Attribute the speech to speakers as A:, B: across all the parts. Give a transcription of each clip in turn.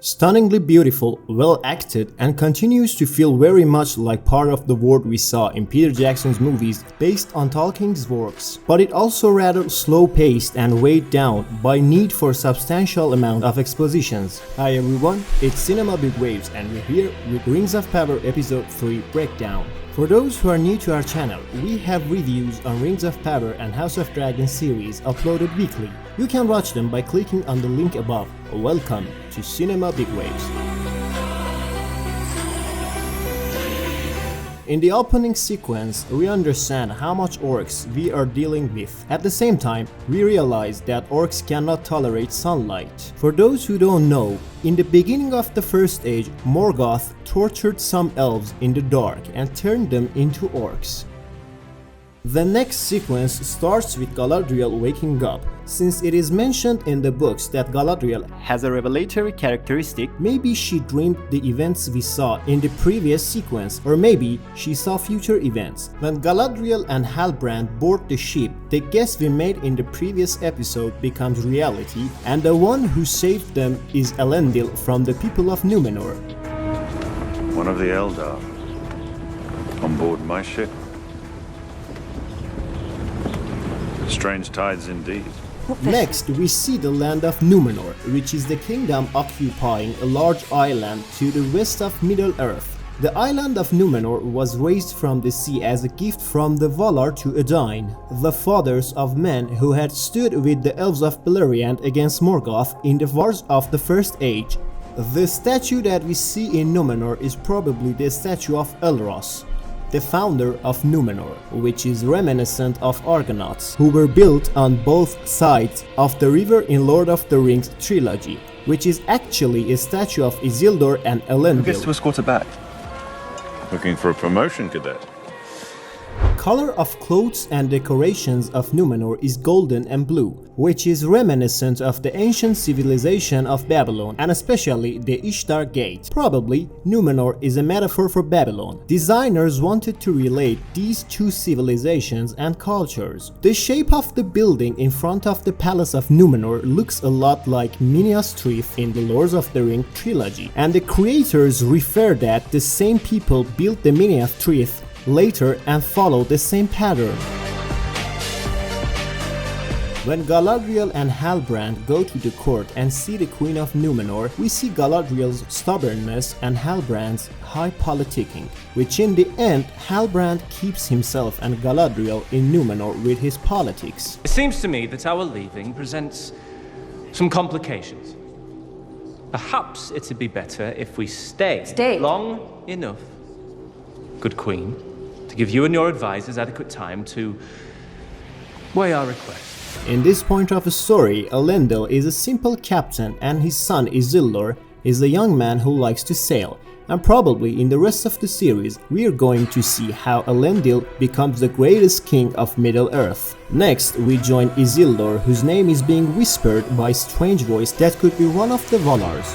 A: Stunningly beautiful, well acted, and continues to feel very much like part of the world we saw in Peter Jackson's movies based on Tolkien's works. But it also rather slow paced and weighed down by need for substantial amount of expositions. Hi everyone, it's CinemaBigWaves and we're here with Rings of Power Episode 3 Breakdown. For those who are new to our channel, we have reviews on Rings of Power and House of Dragon series uploaded weekly. You can watch them by clicking on the link above. Welcome to CinemaBigWaves. In the opening sequence, we understand how much orcs we are dealing with. At the same time, we realize that orcs cannot tolerate sunlight. For those who don't know, in the beginning of the First Age, Morgoth tortured some elves in the dark and turned them into orcs. The next sequence starts with Galadriel waking up. Since it is mentioned in the books that Galadriel has a revelatory characteristic, maybe she dreamed the events we saw in the previous sequence, or maybe she saw future events. When Galadriel and Halbrand board the ship, the guess we made in the previous episode becomes reality, and the one who saved them is Elendil from the people of Numenor.
B: One of the Eldar on board my ship. Strange tides indeed.
A: Next, we see the Land of Numenor, which is the kingdom occupying a large island to the west of Middle-earth. The island of Numenor was raised from the sea as a gift from the Valar to Edain, the fathers of men who had stood with the elves of Beleriand against Morgoth in the wars of the First Age. The statue that we see in Numenor is probably the statue of Elros, the founder of Numenor, which is reminiscent of Argonauts, who were built on both sides of the river in Lord of the Rings trilogy, which is actually a statue of Isildur and Elendil.
C: Who gets to escort her back?
B: Looking for a promotion, cadet.
A: Color of clothes and decorations of Numenor is golden and blue, which is reminiscent of the ancient civilization of Babylon and especially the Ishtar Gate. Probably, Numenor is a metaphor for Babylon. Designers wanted to relate these two civilizations and cultures. The shape of the building in front of the Palace of Numenor looks a lot like Minas Tirith in the Lord of the Rings trilogy, and the creators refer that the same people built the Minas Tirith later and follow the same pattern. When Galadriel and Halbrand go to the court and see the Queen of Numenor, we see Galadriel's stubbornness and Halbrand's high politicking, which in the end Halbrand keeps himself and Galadriel in Numenor with his politics.
D: It seems to me that our leaving presents some complications. Perhaps it'd be better if we stay long enough, good Queen, to give you and your advisors adequate time to weigh our request.
A: In this point of the story, Elendil is a simple captain and his son Isildur is a young man who likes to sail. And probably in the rest of the series, we are going to see how Elendil becomes the greatest king of Middle-earth. Next, we join Isildur, whose name is being whispered by a strange voice that could be one of the Valars.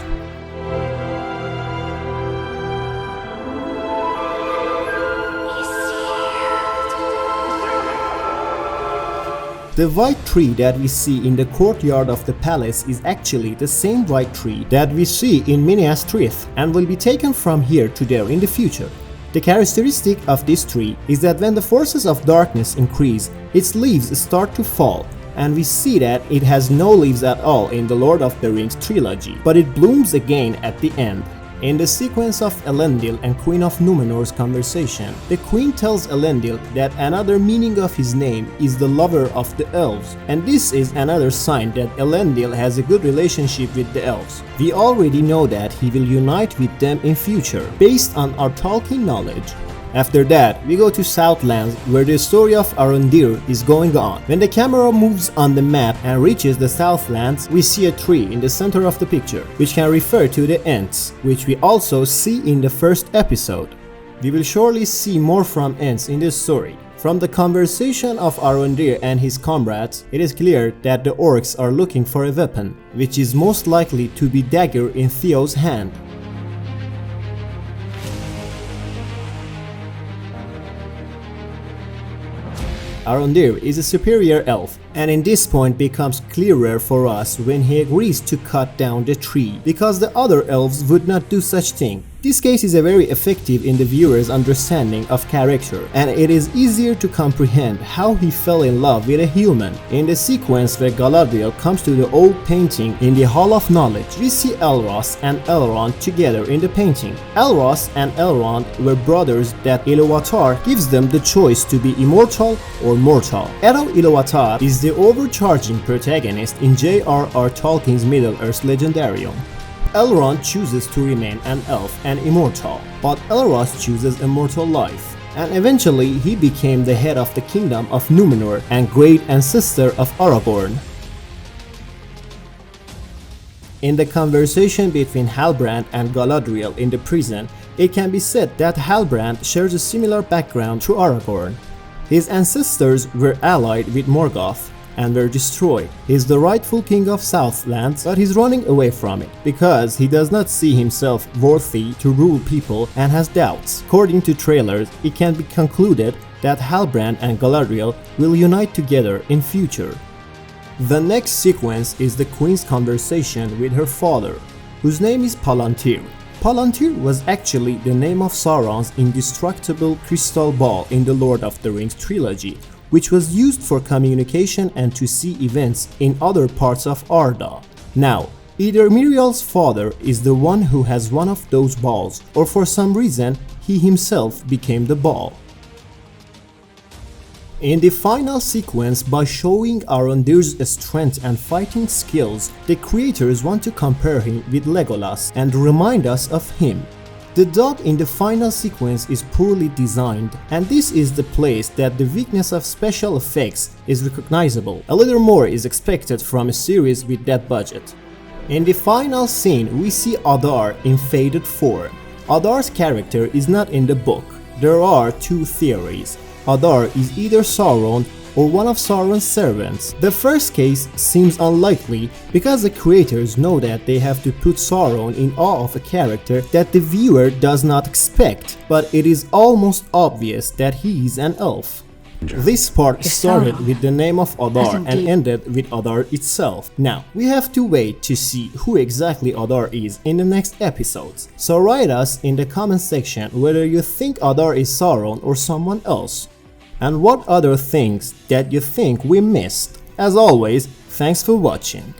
A: The white tree that we see in the courtyard of the palace is actually the same white tree that we see in Minas Tirith and will be taken from here to there in the future. The characteristic of this tree is that when the forces of darkness increase, its leaves start to fall, and we see that it has no leaves at all in the Lord of the Rings trilogy, but it blooms again at the end. In the sequence of Elendil and Queen of Numenor's conversation, the Queen tells Elendil that another meaning of his name is the lover of the elves, and this is another sign that Elendil has a good relationship with the elves. We already know that he will unite with them in future, based on our Tolkien knowledge. After that, we go to Southlands, where the story of Arondir is going on. When the camera moves on the map and reaches the Southlands, we see a tree in the center of the picture, which can refer to the Ents, which we also see in the first episode. We will surely see more from Ents in this story. From the conversation of Arondir and his comrades, it is clear that the orcs are looking for a weapon, which is most likely to be dagger in Theo's hand. Arondir is a superior elf And in this point becomes clearer for us when he agrees to cut down the tree, because the other elves would not do such thing. This case is very effective in the viewer's understanding of character, and it is easier to comprehend how he fell in love with a human. In the sequence where Galadriel comes to the old painting in the Hall of Knowledge, we see Elros and Elrond together in the painting. Elros and Elrond were brothers that Ilúvatar gives them the choice to be immortal or mortal. Edo Ilúvatar is the overcharging protagonist in J.R.R. Tolkien's Middle-earth Legendarium. Elrond chooses to remain an elf and immortal, but Elros chooses immortal life, and eventually he became the head of the kingdom of Numenor and great ancestor of Aragorn. In the conversation between Halbrand and Galadriel in the prison, it can be said that Halbrand shares a similar background to Aragorn. His ancestors were allied with Morgoth and were destroyed. He is the rightful king of Southlands, but he's running away from it because he does not see himself worthy to rule people and has doubts. According to trailers, it can be concluded that Halbrand and Galadriel will unite together in future. The next sequence is the queen's conversation with her father, whose name is Palantir. Palantir was actually the name of Sauron's indestructible crystal ball in the Lord of the Rings trilogy, which was used for communication and to see events in other parts of Arda. Now, either Miriel's father is the one who has one of those balls, or for some reason he himself became the ball. In the final sequence, by showing Arondir's strength and fighting skills, the creators want to compare him with Legolas and remind us of him. The dub in the final sequence is poorly designed, and this is the place that the weakness of special effects is recognizable. A little more is expected from a series with that budget. In the final scene, we see Adar in faded form. Adar's character is not in the book. There are two theories. Adar is either Sauron or one of Sauron's servants. The first case seems unlikely because the creators know that they have to put Sauron in awe of a character that the viewer does not expect, but it is almost obvious that he is an elf. This part started with the name of Adar and ended with Adar itself. Now, we have to wait to see who exactly Adar is in the next episodes. So write us in the comment section whether you think Adar is Sauron or someone else, and what other things that you think we missed. As always, thanks for watching.